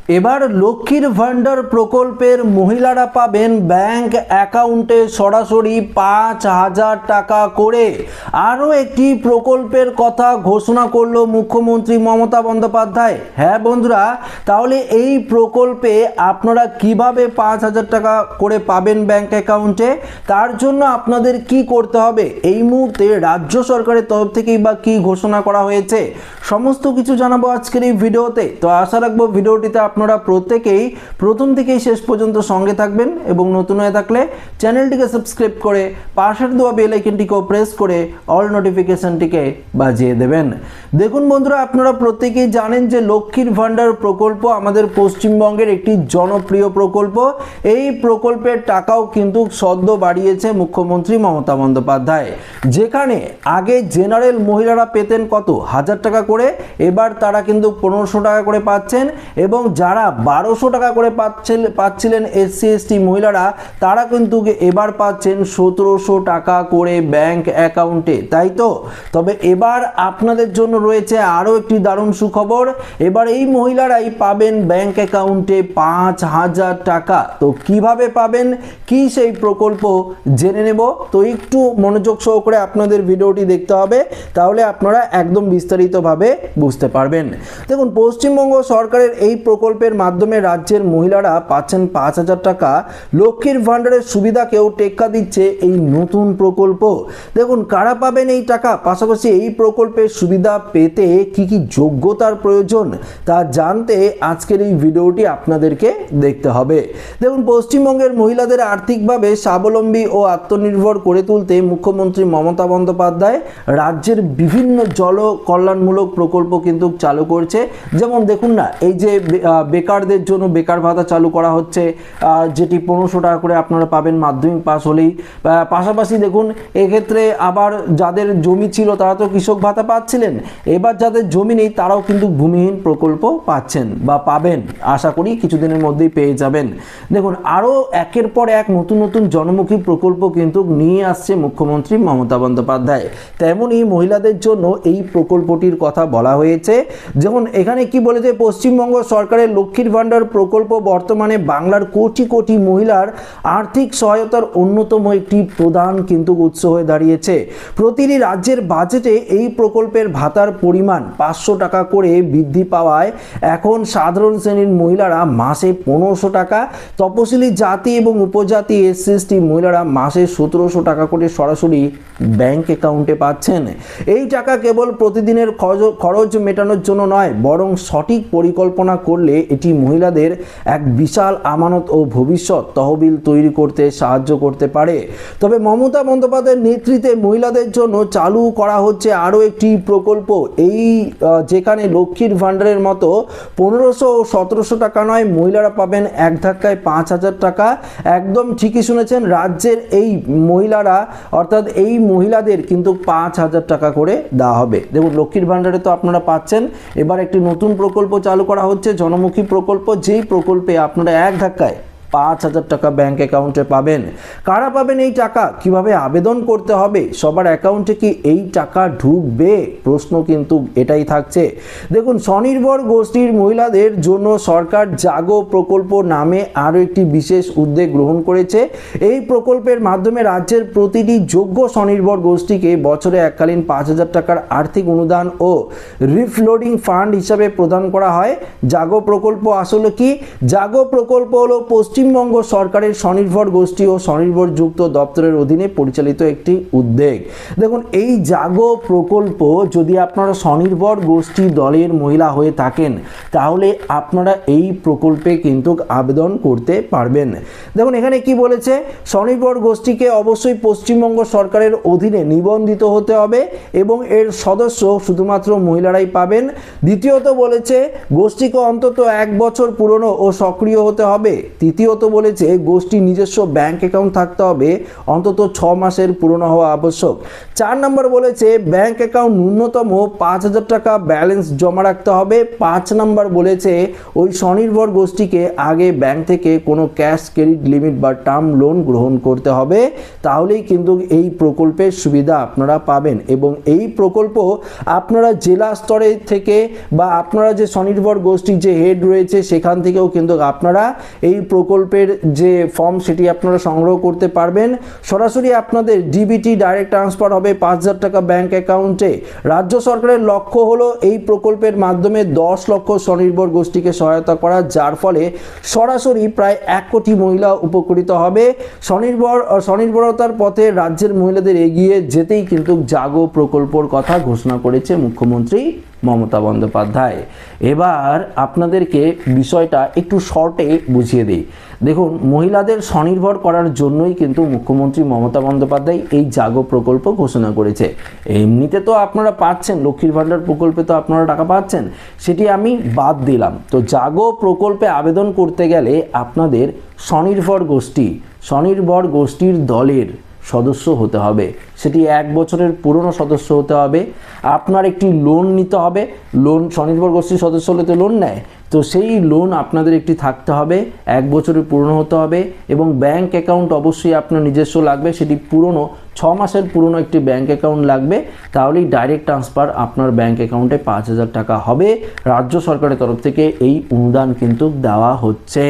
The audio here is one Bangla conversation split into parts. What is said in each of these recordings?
এবার লক্ষ্মীর ভান্ডার প্রকল্পের মহিলারা পাবেন ব্যাংক অ্যাকাউন্টে সরাসরি ৫,০০০ টাকা করে। আরও একটি প্রকল্পের কথা ঘোষণা করলো মুখ্যমন্ত্রী মমতা বন্দ্যোপাধ্যায়। হ্যাঁ বন্ধুরা, তাহলে এই প্রকল্পে আপনারা কিভাবে ৫,০০০ টাকা করে পাবেন ব্যাংক অ্যাকাউন্টে, তার জন্য আপনাদের কি করতে হবে, এই মুহূর্তে রাজ্য সরকারের তরফ থেকেই বা কি ঘোষণা করা হয়েছে, সমস্ত কিছু জানাবো আজকের এই ভিডিওতে। তো আশা রাখবো ভিডিওটিতে আপনারা প্রত্যেকেই প্রথম থেকেই শেষ পর্যন্ত সঙ্গে থাকবেন এবং নতুন হয়ে থাকলে চ্যানেলটিকে সাবস্ক্রাইব করে পাশের দেওয়া বেল আইকনটিকেও প্রেস করে অল নোটিফিকেশনটিকে বাজিয়ে দেবেন। দেখুন বন্ধুরা, আপনারা প্রত্যেকেই জানেন যে লক্ষ্মীর ভান্ডার প্রকল্প আমাদের পশ্চিমবঙ্গের একটি জনপ্রিয় প্রকল্প। এই প্রকল্পের টাকাও কিন্তু সদ্য বাড়িয়েছে মুখ্যমন্ত্রী মমতা বন্দ্যোপাধ্যায়। যেখানে আগে জেনারেল মহিলারা পেতেন কত ১,০০০ টাকা করে, এবার তারা কিন্তু ১৫০০ টাকা করে পাচ্ছেন, এবং যারা ১২০০ টাকা করে পাচ্ছিলেন এসসি এসটি মহিলারা, তারা কিন্তু এবার পাচ্ছেন ১৭০০ টাকা করে ব্যাংক অ্যাকাউন্টে, তাই তো? তবে এবার আপনাদের জন্য রয়েছে আরও একটি দারুণ সুখবর। এবার এই মহিলারাই পাবেন ব্যাংক অ্যাকাউন্টে ৫,০০০ টাকা। তো কিভাবে পাবেন, কি সেই প্রকল্প জেনে নেব। তো একটু মনোযোগ সহকারে আপনাদের ভিডিওটি দেখতে হবে, তাহলে আপনারা একদম বিস্তারিতভাবে বুঝতে পারবেন। দেখুন, পশ্চিমবঙ্গ সরকারের এই প্রকল্পের মাধ্যমে রাজ্যের মহিলারা পাচ্ছেন ৫,০০০ টাকা। লক্ষ্মীর ভান্ডারের সুবিধাকেও টেক্কা দিচ্ছে এই নতুন প্রকল্প। দেখুন, কারা পাবেন এই টাকা, পাশাপাশি এই প্রকল্পের সুবিধা পেতে কি কি যোগ্যতার প্রয়োজন, তা জানতে আজকের এই ভিডিওটি আপনাদেরকে দেখতে হবে। দেখুন, পশ্চিমবঙ্গের মহিলাদের আর্থিকভাবে স্বাবলম্বী ও আত্মনির্ভর করে তুলতে মুখ্যমন্ত্রী মমতা বন্দ্যোপাধ্যায় রাজ্যের বিভিন্ন জনকল্যাণমূলক প্রকল্প কিন্তু চালু করছে। যেমন দেখুন না, এই যে বেকারদের জন্য বেকার ভাতা চালু করা হচ্ছে, যেটি ১৫০০ টাকা করে আপনারা পাবেন মাধ্যমিক পাস হলেই। পাশাপাশি দেখুন, এক্ষেত্রে আবার যাদের জমি ছিল তারা তো কৃষক ভাতা পাচ্ছিলেন, এবার যাদের জমি নেই তারাও কিন্তু ভূমিহীন প্রকল্প পাচ্ছেন বা পাবেন, আশা করি কিছুদিনের মধ্যেই পেয়ে যাবেন। দেখুন, আরও একের পর এক নতুন নতুন জনমুখী প্রকল্প কিন্তু নিয়ে আসছে মুখ্যমন্ত্রী মমতা বন্দ্যোপাধ্যায়। তেমনই মহিলাদের জন্য এই প্রকল্পটির কথা বলা হয়েছে। যেমন এখানে কি বলেছে, পশ্চিমবঙ্গ সরকারের লক্ষ্মীর ভান্ডার প্রকল্প বর্তমানে বাংলার কোটি কোটি মহিলার আর্থিক সহায়তার অন্যতম একটি প্রধান কিন্তু উৎস হয়ে দাঁড়িয়েছে। প্রতিটি রাজ্যের বাজেটে এই প্রকল্পের ভাতার পরিমাণ ৫০০ টাকা করে বৃদ্ধি পাওয়ায় এখন সাধারণ শ্রেণীর মহিলারা মাসে ১৫০০ টাকা, তপশিলি জাতি এবং উপজাতি এসসি এসটি মহিলারা মাসে ১৭০০ টাকা করে সরাসরি ব্যাংক অ্যাকাউন্টে পাচ্ছেন। এই টাকা কেবল প্রতিদিনের খরচ মেটানোর জন্য নয়, বরং সঠিক পরিকল্পনা করলে এটি মহিলাদের এক বিশাল আমানত ও ভবিষ্যৎ তহবিল তৈরি করতে সাহায্য করতে পারে। তবে মমতা বন্দ্যোপাধ্যায়ের নেতৃত্বে মহিলাদের জন্য চালু করা হচ্ছে আরও একটি প্রকল্প, যেখানে লক্ষ্মীর ভান্ডারের মতো ১৫০০ ও ১৭০০ টাকা নয়, মহিলারা পাবেন এক ধাক্কায় ৫,০০০ টাকা। একদম ঠিকই শুনেছেন, রাজ্যের এই মহিলারা অর্থাৎ এই মহিলাদের কিন্তু ৫,০০০ টাকা করে দেওয়া হবে। দেখুন, লক্ষ্মীর ভান্ডারে তো আপনারা পাচ্ছেন, এবার একটি নতুন প্রকল্প চালু করা হচ্ছে, জনমুখী প্রকল্প, যেই প্রকল্পে আপনারা এক ধাক্কায় ৫,০০০ টাকা ব্যাংক অ্যাকাউন্টে পাবেন। কারা পাবেন এই টাকা, কিভাবে আবেদন করতে হবে, সবার অ্যাকাউন্টে কি এই টাকা ঢুকবে, প্রশ্ন কিন্তু এটাই থাকছে। দেখুন, স্বনির্ভর গোষ্ঠীর মহিলাদের জন্য সরকার জাগো প্রকল্প নামে আরও একটি বিশেষ উদ্যোগ গ্রহণ করেছে। এই প্রকল্পের মাধ্যমে রাজ্যের প্রতিটি যোগ্য স্বনির্ভর গোষ্ঠীকে বছরে এককালীন ৫,০০০ টাকার আর্থিক অনুদান ও রিফ্লোডিং ফান্ড হিসাবে প্রদান করা হয়। জাগো প্রকল্প আসলে কি? জাগো প্রকল্প হলো পশ্চিমবঙ্গ সরকারের স্বনির্ভর গোষ্ঠী ও স্বনির্ভর যুক্ত দপ্তরের অধীনে পরিচালিত একটি উদ্যোগ। দেখুন, এই জাগো প্রকল্প, যদি আপনারা স্বনির্ভর গোষ্ঠী দলের মহিলা হয়ে থাকেন, তাহলে আপনারা এই প্রকল্পে কিন্তু আবেদন করতে পারবেন। দেখুন, এখানে কি বলেছে, স্বনির্ভর গোষ্ঠীকে অবশ্যই পশ্চিমবঙ্গ সরকারের অধীনে নিবন্ধিত হতে হবে এবং এর সদস্য শুধুমাত্র মহিলারাই পাবেন। দ্বিতীয়ত বলেছে, গোষ্ঠীকে অন্তত ১ বছর পুরনো ও সক্রিয় হতে হবে। তৃতীয় দ্বিতীয়ত বলেছে গোষ্ঠীর নিজস্ব ব্যাংক অ্যাকাউন্ট থাকতে হবে অন্তত 6 মাসের পুরনো হওয়া আবশ্যক। 4 নম্বর বলেছে ব্যাংক অ্যাকাউন্ট ন্যূনতম 5,000 টাকা ব্যালেন্স জমা রাখতে হবে। 5 নম্বর বলেছে ওই স্বনির্ভর গোষ্ঠীকে আগে ব্যাংক থেকে কোনো ক্যাশ ক্রেডিট লিমিট বা টার্ম লোন গ্রহণ করতে হবে, তাহলেই কিন্তু এই প্রকল্পের সুবিধা আপনারা পাবেন। এবং এই প্রকল্প আপনারা জেলা স্তরে থেকে বা আপনারা যে স্বনির্ভর গোষ্ঠীর যে হেড রয়েছে সেখান থেকেও কিন্তু আপনারা এই প্রকল্পের যে ফর্ম সেটি আপনারা সংগ্রহ করতে পারবেন। সরাসরি আপনাদের ডিবিটি ডাইরেক্ট ট্রান্সফার হবে 5,000 টাকা ব্যাংক অ্যাকাউন্টে। রাজ্য সরকারের লক্ষ্য হলো এই প্রকল্পের মাধ্যমে 10 লক্ষ স্বনির্ভর গোষ্ঠীকে সহায়তা করা, যার ফলে সরাসরি প্রায় 1 কোটি মহিলা উপকৃত হবে। স্বনির্ভরতার পথে রাজ্যের মহিলাদের এগিয়ে যেতেই কিন্তু জাগো প্রকল্পর কথা ঘোষণা করেছে মুখ্যমন্ত্রী মমতা বন্দ্যোপাধ্যায়। এবার আপনাদেরকে বিষয়টা একটু শর্টে বুঝিয়ে দিই। দেখুন, মহিলাদের স্বনির্ভর করার জন্যই কিন্তু মুখ্যমন্ত্রী মমতা বন্দ্যোপাধ্যায় এই জাগো প্রকল্প ঘোষণা করেছে। এমনিতে তো আপনারা পাচ্ছেন, লক্ষ্মীর ভাণ্ডার প্রকল্পে তো আপনারা টাকা পাচ্ছেন, সেটি আমি বাদ দিলাম। তো জাগো প্রকল্পে আবেদন করতে গেলে আপনাদের স্বনির্ভর গোষ্ঠীর দলের সদস্য হতে হবে, সেটি 1 বছরের পুরনো সদস্য হতে হবে। আপনার একটি লোন নিতে হবে, স্বনির্ভর গোষ্ঠীর সদস্য হলে তো লোন নেয়, তো সেই লোন আপনাদের একটি থাকতে হবে, 1 বছরের পুরনো হতে হবে এবং ব্যাংক অ্যাকাউন্ট অবশ্যই আপনার নিজস্ব লাগবে, সেটি পুরনো 6 মাসের পুরনো একটি ব্যাংক অ্যাকাউন্ট লাগবে, তাহলেই ডাইরেক্ট ট্রান্সফার আপনার ব্যাংক অ্যাকাউন্টে 5,000 টাকা হবে। রাজ্য সরকারের তরফ থেকে এই অনুদান কিন্তু দেওয়া হচ্ছে।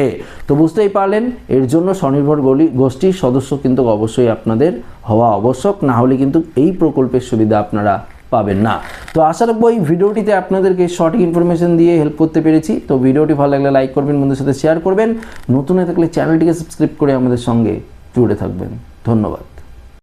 তো বুঝতেই পারলেন, এর জন্য স্বনির্ভর গোষ্ঠীর সদস্য কিন্তু অবশ্যই আপনাদের হওয়া আবশ্যক, না হলে কিন্তু এই প্রকল্পের সুবিধা আপনারা পাবেন না। তো আশা রাখবো এই ভিডিওটিতে আপনাদেরকে সঠিক ইনফরমেশন দিয়ে হেল্প করতে পেরেছি। তো ভিডিওটি ভালো লাগলে লাইক করবেন, বন্ধুদের সাথে শেয়ার করবেন, নতুন হয়ে থাকলে চ্যানেলটিকে সাবস্ক্রাইব করে আমাদের সঙ্গে জুড়ে থাকবেন। ধন্যবাদ।